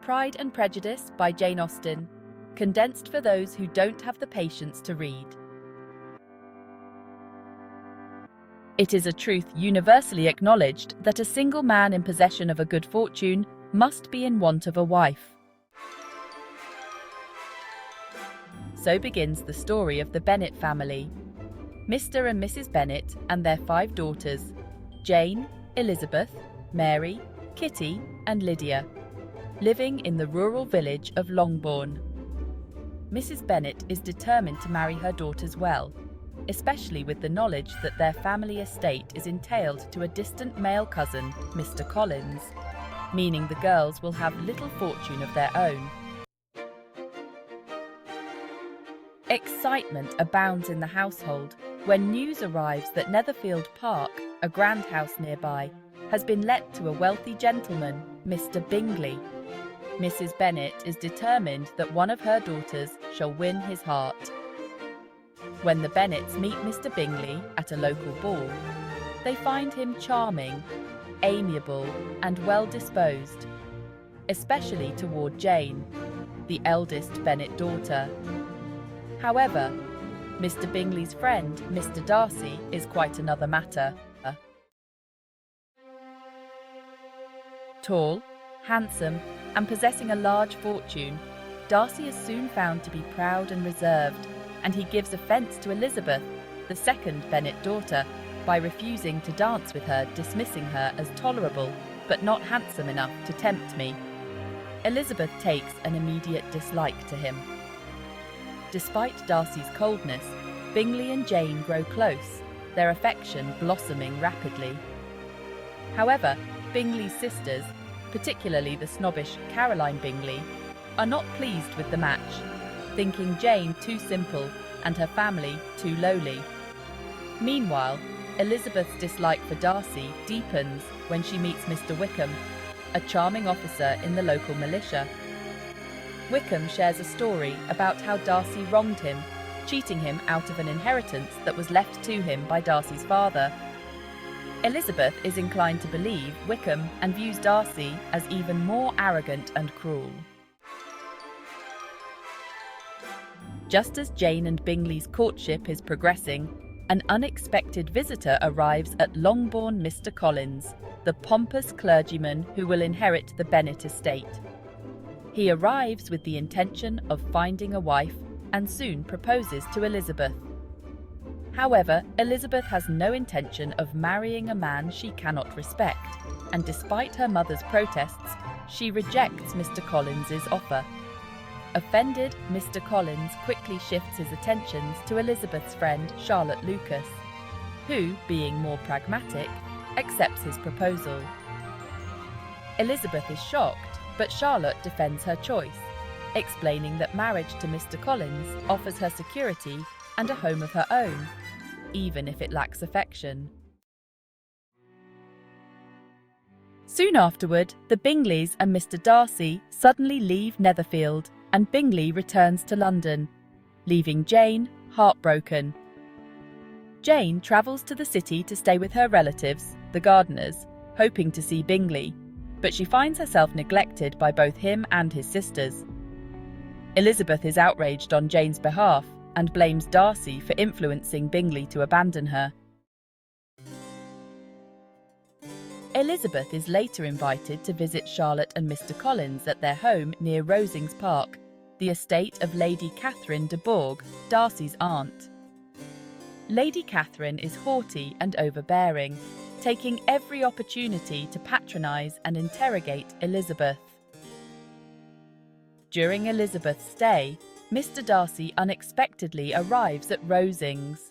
Pride and Prejudice by Jane Austen, condensed for those who don't have the patience to read. It is a truth universally acknowledged that a single man in possession of a good fortune must be in want of a wife. So begins the story of the Bennet family. Mr. and Mrs. Bennet and their 5 daughters, Jane, Elizabeth, Mary, Kitty, and Lydia, living in the rural village of Longbourn. Mrs. Bennet is determined to marry her daughters well, especially with the knowledge that their family estate is entailed to a distant male cousin, Mr. Collins, meaning the girls will have little fortune of their own. Excitement abounds in the household when news arrives that Netherfield Park, a grand house nearby, has been let to a wealthy gentleman, Mr. Bingley. Mrs. Bennet is determined that one of her daughters shall win his heart. When the Bennets meet Mr. Bingley at a local ball, they find him charming, amiable, and well-disposed, especially toward Jane, the eldest Bennet daughter. However, Mr. Bingley's friend, Mr. Darcy, is quite another matter. Tall, handsome, and possessing a large fortune, Darcy is soon found to be proud and reserved, and he gives offence to Elizabeth, the second Bennet daughter, by refusing to dance with her, dismissing her as tolerable, but not handsome enough to tempt me. Elizabeth takes an immediate dislike to him. Despite Darcy's coldness, Bingley and Jane grow close, their affection blossoming rapidly. However, Bingley's sisters, particularly the snobbish Caroline Bingley, are not pleased with the match, thinking Jane too simple and her family too lowly. Meanwhile, Elizabeth's dislike for Darcy deepens when she meets Mr. Wickham, a charming officer in the local militia. Wickham shares a story about how Darcy wronged him, cheating him out of an inheritance that was left to him by Darcy's father. Elizabeth is inclined to believe Wickham and views Darcy as even more arrogant and cruel. Just as Jane and Bingley's courtship is progressing, an unexpected visitor arrives at Longbourn Mr. Collins, the pompous clergyman who will inherit the Bennet estate. He arrives with the intention of finding a wife and soon proposes to Elizabeth. However, Elizabeth has no intention of marrying a man she cannot respect, and despite her mother's protests, she rejects Mr. Collins's offer. Offended, Mr. Collins quickly shifts his attentions to Elizabeth's friend Charlotte Lucas, who, being more pragmatic, accepts his proposal. Elizabeth is shocked, but Charlotte defends her choice, explaining that marriage to Mr. Collins offers her security and a home of her own, even if it lacks affection. Soon afterward, the Bingleys and Mr. Darcy suddenly leave Netherfield, and Bingley returns to London, leaving Jane heartbroken. Jane travels to the city to stay with her relatives, the Gardeners, hoping to see Bingley, but she finds herself neglected by both him and his sisters. Elizabeth is outraged on Jane's behalf and blames Darcy for influencing Bingley to abandon her. Elizabeth is later invited to visit Charlotte and Mr. Collins at their home near Rosings Park, the estate of Lady Catherine de Bourgh, Darcy's aunt. Lady Catherine is haughty and overbearing, taking every opportunity to patronise and interrogate Elizabeth. During Elizabeth's stay, Mr. Darcy unexpectedly arrives at Rosings.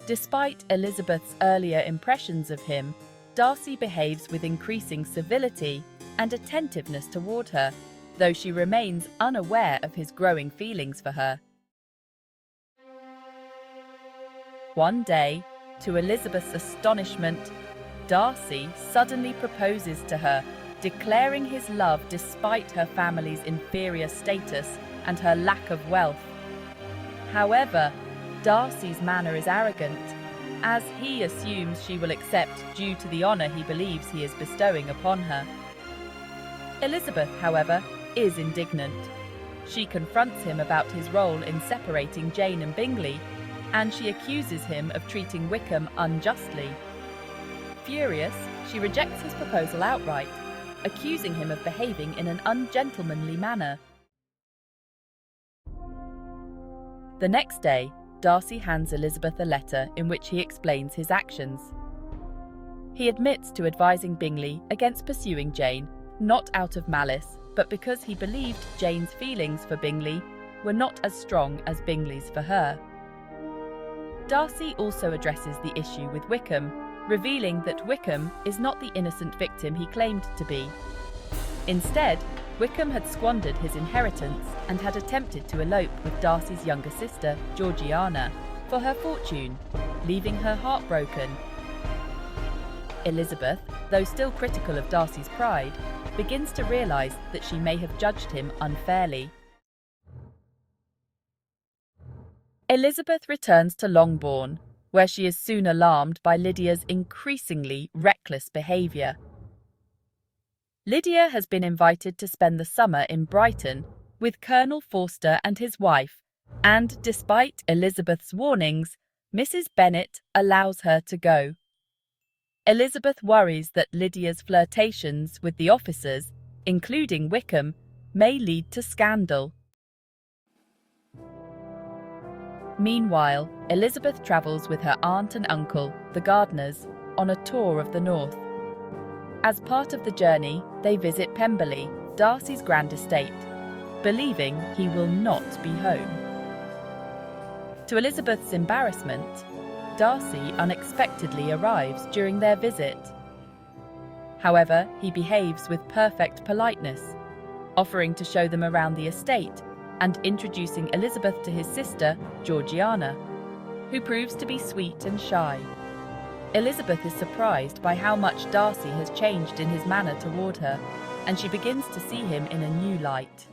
Despite Elizabeth's earlier impressions of him, Darcy behaves with increasing civility and attentiveness toward her, though she remains unaware of his growing feelings for her. One day, to Elizabeth's astonishment, Darcy suddenly proposes to her, declaring his love despite her family's inferior status and her lack of wealth. However, Darcy's manner is arrogant, as he assumes she will accept due to the honour he believes he is bestowing upon her. Elizabeth, however, is indignant. She confronts him about his role in separating Jane and Bingley, and she accuses him of treating Wickham unjustly. Furious, she rejects his proposal outright, accusing him of behaving in an ungentlemanly manner. The next day, Darcy hands Elizabeth a letter in which he explains his actions. He admits to advising Bingley against pursuing Jane, not out of malice, but because he believed Jane's feelings for Bingley were not as strong as Bingley's for her. Darcy also addresses the issue with Wickham, revealing that Wickham is not the innocent victim he claimed to be. Instead, Wickham had squandered his inheritance and had attempted to elope with Darcy's younger sister, Georgiana, for her fortune, leaving her heartbroken. Elizabeth, though still critical of Darcy's pride, begins to realise that she may have judged him unfairly. Elizabeth returns to Longbourn, where she is soon alarmed by Lydia's increasingly reckless behaviour. Lydia has been invited to spend the summer in Brighton with Colonel Forster and his wife, and despite Elizabeth's warnings, Mrs. Bennet allows her to go. Elizabeth worries that Lydia's flirtations with the officers, including Wickham, may lead to scandal. Meanwhile, Elizabeth travels with her aunt and uncle, the Gardiners, on a tour of the north. As part of the journey, they visit Pemberley, Darcy's grand estate, believing he will not be home. To Elizabeth's embarrassment, Darcy unexpectedly arrives during their visit. However, he behaves with perfect politeness, offering to show them around the estate and introducing Elizabeth to his sister, Georgiana, who proves to be sweet and shy. Elizabeth is surprised by how much Darcy has changed in his manner toward her, and she begins to see him in a new light.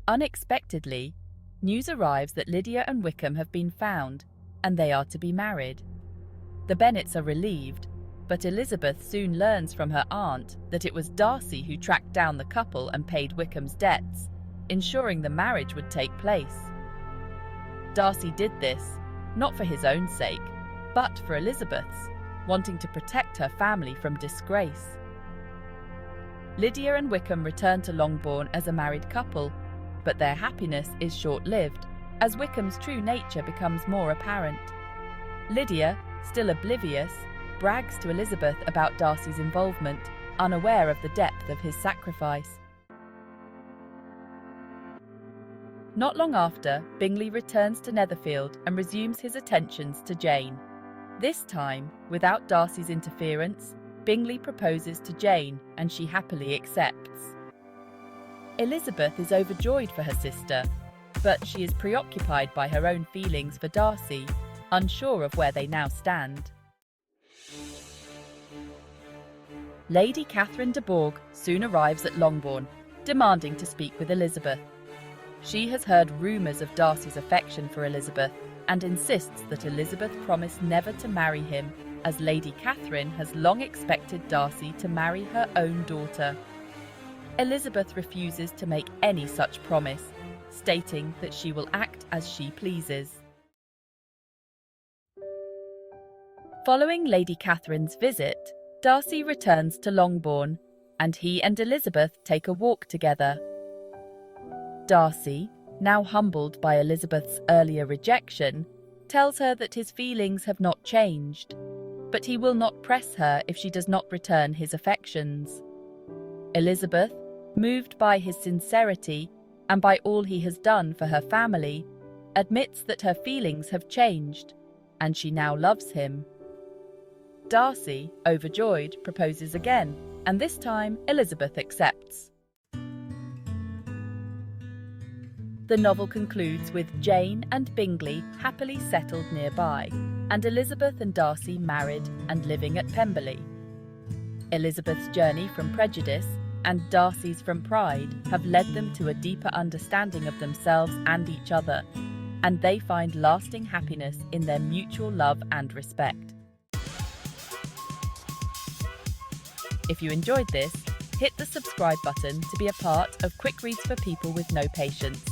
Unexpectedly, news arrives that Lydia and Wickham have been found, and they are to be married. The Bennets are relieved, but Elizabeth soon learns from her aunt that it was Darcy who tracked down the couple and paid Wickham's debts, ensuring the marriage would take place. Darcy did this, not for his own sake, but for Elizabeth's, wanting to protect her family from disgrace. Lydia and Wickham return to Longbourn as a married couple, but their happiness is short-lived, as Wickham's true nature becomes more apparent. Lydia, still oblivious, brags to Elizabeth about Darcy's involvement, unaware of the depth of his sacrifice. Not long after, Bingley returns to Netherfield and resumes his attentions to Jane. This time, without Darcy's interference, Bingley proposes to Jane, and she happily accepts. Elizabeth is overjoyed for her sister, but she is preoccupied by her own feelings for Darcy, unsure of where they now stand. Lady Catherine de Bourgh soon arrives at Longbourn, demanding to speak with Elizabeth. She has heard rumours of Darcy's affection for Elizabeth and insists that Elizabeth promise never to marry him, as Lady Catherine has long expected Darcy to marry her own daughter. Elizabeth refuses to make any such promise, stating that she will act as she pleases. Following Lady Catherine's visit, Darcy returns to Longbourn, and he and Elizabeth take a walk together. Darcy, now humbled by Elizabeth's earlier rejection, tells her that his feelings have not changed, but he will not press her if she does not return his affections. Elizabeth, moved by his sincerity and by all he has done for her family, admits that her feelings have changed, and she now loves him. Darcy, overjoyed, proposes again, and this time Elizabeth accepts. The novel concludes with Jane and Bingley happily settled nearby, and Elizabeth and Darcy married and living at Pemberley. Elizabeth's journey from prejudice and Darcy's from pride have led them to a deeper understanding of themselves and each other, and they find lasting happiness in their mutual love and respect. If you enjoyed this, hit the subscribe button to be a part of Quick Reads for people with no patience.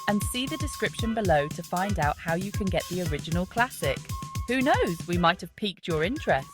And see the description below to find out how you can get the original classic. Who knows, we might have piqued your interest.